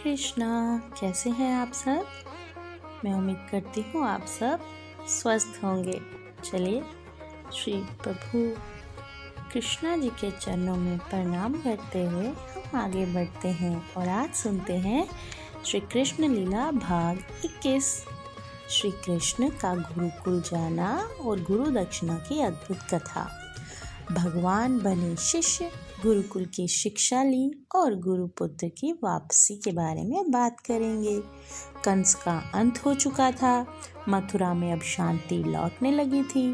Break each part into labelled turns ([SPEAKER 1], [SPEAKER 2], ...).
[SPEAKER 1] कृष्णा। कैसे हैं आप सब? मैं उम्मीद करती हूँ आप सब स्वस्थ होंगे। चलिए श्री प्रभु कृष्णा जी के चरणों में प्रणाम करते हुए हम आगे बढ़ते हैं और आज सुनते हैं श्री कृष्ण लीला भाग 21। श्री कृष्ण का गुरुकुल जाना और गुरु दक्षिणा की अद्भुत कथा। भगवान बने शिष्य, गुरुकुल की शिक्षा ली और गुरुपुत्र की वापसी के बारे में बात करेंगे। कंस का अंत हो चुका था, मथुरा में अब शांति लौटने लगी थी।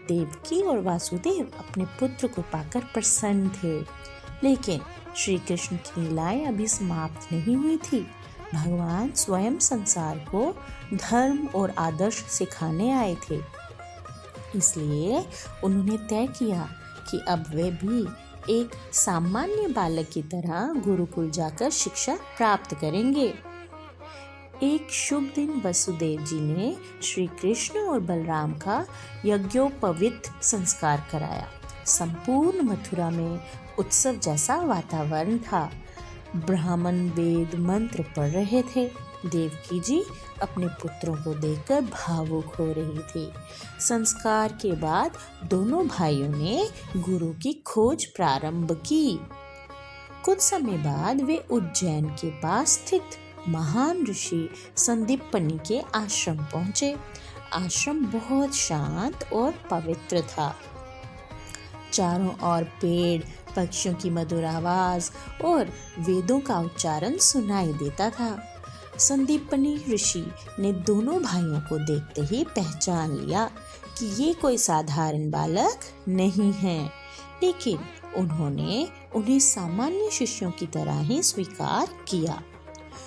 [SPEAKER 1] देवकी और वासुदेव अपने पुत्र को पाकर प्रसन्न थे, लेकिन श्री कृष्ण की लीलाएं अभी समाप्त नहीं हुई थी। भगवान स्वयं संसार को धर्म और आदर्श सिखाने आए थे, इसलिए उन्होंने तय किया कि अब वे भी एक सामान्य बालक की तरह गुरुकुल जाकर शिक्षा प्राप्त करेंगे। एक शुभ दिन वसुदेव जी ने श्री कृष्ण और बलराम का यज्ञोपवीत संस्कार कराया। संपूर्ण मथुरा में उत्सव जैसा वातावरण था। ब्राह्मण वेद मंत्र पढ़ रहे थे। देवकी जी अपने पुत्रों को देखकर भावुक हो रही थी। संस्कार के बाद दोनों भाइयों ने गुरु की खोज प्रारंभ की। कुछ समय बाद वे उज्जैन के पास स्थित महान ऋषि संदीपनी के आश्रम पहुंचे। आश्रम बहुत शांत और पवित्र था। चारों ओर पेड़, पक्षियों की मधुर आवाज और वेदों का उच्चारण सुनाई देता था। संदीपनी ऋषि ने दोनों भाइयों को देखते ही पहचान लिया कि ये कोई साधारण बालक नहीं है, लेकिन उन्होंने उन्हें सामान्य शिष्यों की तरह ही स्वीकार किया।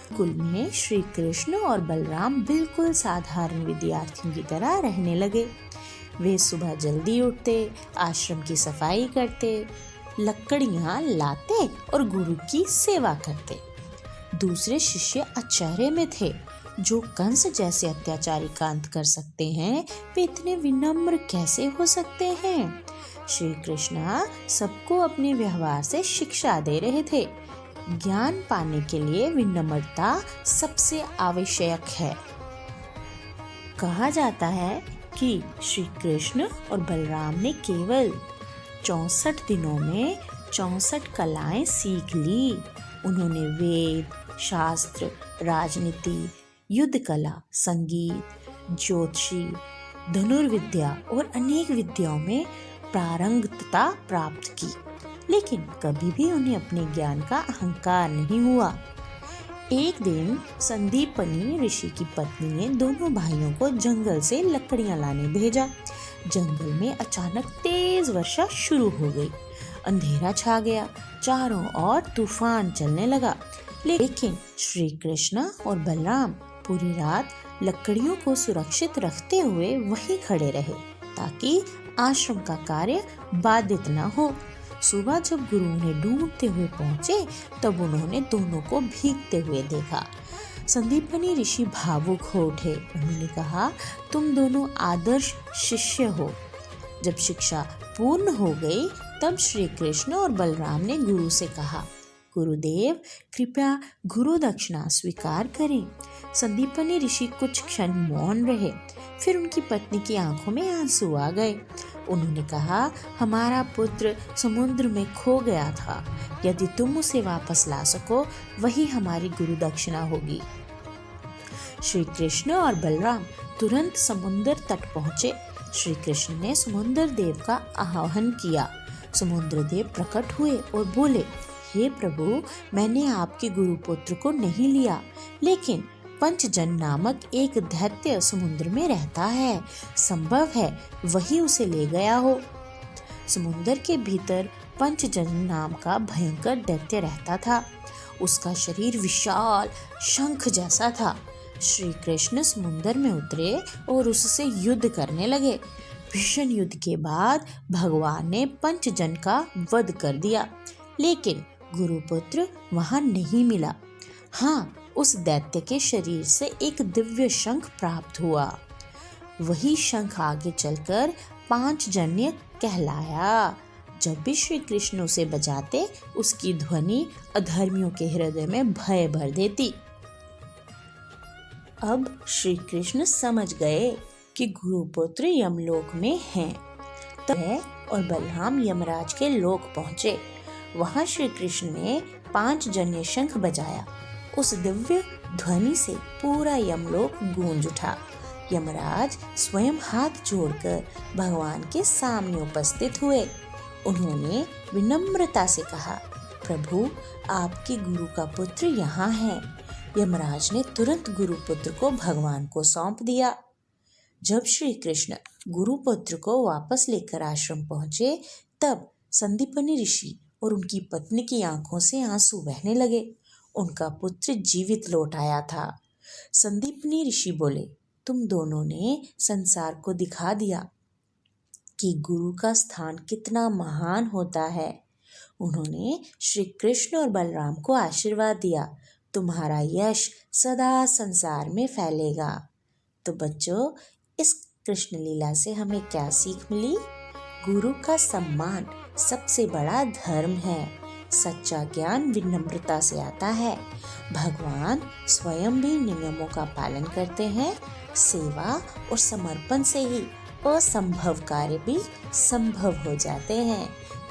[SPEAKER 1] गुरुकुल में श्री कृष्ण और बलराम बिल्कुल साधारण विद्यार्थियों की तरह रहने लगे। वे सुबह जल्दी उठते, आश्रम की सफाई करते, लकड़ियां लाते और गुरु की सेवा करते। दूसरे शिष्य आश्चर्य में थे। जो कंस जैसे अत्याचारी का अंत कर सकते हैं, वे इतने विनम्र कैसे हो सकते हैं? श्री कृष्णा सबको अपने व्यवहार से शिक्षा दे रहे थे। ज्ञान पाने के लिए विनम्रता सबसे आवश्यक है। कहा जाता है कि श्री कृष्ण और बलराम ने केवल 64 दिनों में 64 कलाएं सीख ली। उन्होंने वेद, शास्त्र, राजनीति, युद्ध कला, संगीत, ज्योतिषी, धनुर्विद्या और अनेक विद्याओं में पारंगतता प्राप्त की, लेकिन कभी भी उन्हें अपने ज्ञान का अहंकार नहीं हुआ। एक दिन संदीपनी ऋषि की पत्नी ने दोनों भाइयों को जंगल से लकड़ियां लाने भेजा। जंगल में अचानक तेज वर्षा शुरू हो गई। अंधेरा छा गया, चारों ओर तूफान चलने लगा, लेकिन श्री कृष्ण और बलराम पूरी रात लकड़ियों को सुरक्षित रखते हुए वहीं खड़े रहे, ताकि आश्रम का कार्य बाधित न हो। सुबह जब गुरु उन्हें ढूंढते हुए पहुंचे, तब उन्होंने दोनों को भीगते हुए देखा। संदीपनी ऋषि भावुक हो उठे। उन्होंने कहा, तुम दोनों आदर्श शिष्य हो। जब शिक्षा पूर्ण हो गई, तब श्री कृष्ण और बलराम ने गुरु से कहा, गुरुदेव कृपया गुरु दक्षिणा स्वीकार करें। संदीपनी ऋषि कुछ क्षण मौन रहे, फिर उनकी पत्नी की आंखों में आंसू आ गए। उन्होंने कहा, हमारा पुत्र समुद्र में खो गया था। यदि तुम उसे वापस ला सको, वही हमारी गुरु दक्षिणा होगी। श्री कृष्ण और बलराम तुरंत समुद्र तट पहुंचे। श्री कृष्ण ने समुद्र देव का आह्वान किया। समुद्र देव प्रकट हुए और बोले, हे प्रभु, मैंने आपके गुरुपुत्र को नहीं लिया, लेकिन पंचजन नामक एक दैत्य समुद्र में रहता है। संभव है वही उसे ले गया हो। समुद्र के भीतर पंचजन नाम का भयंकर दैत्य रहता था। उसका शरीर विशाल शंख जैसा था। श्री कृष्ण समुद्र में उतरे और उससे युद्ध करने लगे। भीषण युद्ध के बाद भगवान ने पंचजन का वध कर दिया, लेकिन गुरुपुत्र वहां नहीं मिला। हाँ, उस दैत्य के शरीर से एक दिव्य शंख प्राप्त हुआ। वही शंख आगे चलकर पांचजन्य कहलाया। जब भी श्री कृष्ण उसे बजाते, उसकी ध्वनि अधर्मियों के हृदय में भय भर देती। अब श्री कृष्ण समझ गए कि गुरुपुत्र यमलोक में हैं। तब वह और बलराम यमराज के लोक पहुँचे। वहाँ श्री कृष्ण ने 5 जन्य शंख बजाया। उस दिव्य ध्वनि से पूरा यमलोक गूंज उठा। यमराज स्वयं हाथ जोड़कर भगवान के सामने उपस्थित हुए। उन्होंने विनम्रता से कहा, प्रभु, आपके गुरु का पुत्र यहाँ है। यमराज ने तुरंत गुरुपुत्र को भगवान को सौंप दिया। जब श्री कृष्ण गुरुपुत्र को वापस लेकर आश्रम पहुंचे, तब संदीपनी ऋषि और उनकी पत्नी की आंखों से आंसू बहने लगे। उनका पुत्र जीवित लौट आया था। संदीपनी ऋषि बोले, तुम दोनों ने संसार को दिखा दिया कि गुरु का स्थान कितना महान होता है। उन्होंने श्री कृष्ण और बलराम को आशीर्वाद दिया, तुम्हारा यश सदा संसार में फैलेगा। तो बच्चों, इस कृष्ण लीला से हमें क्या सीख मिली? गुरु का सम्मान सबसे बड़ा धर्म है। सच्चा ज्ञान विनम्रता से आता है। भगवान स्वयं भी नियमों का पालन करते हैं। सेवा और समर्पण से ही असंभव कार्य भी संभव हो जाते हैं।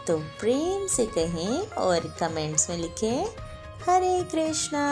[SPEAKER 1] तो प्रेम से कहें और कमेंट्स में लिखें, हरे कृष्णा।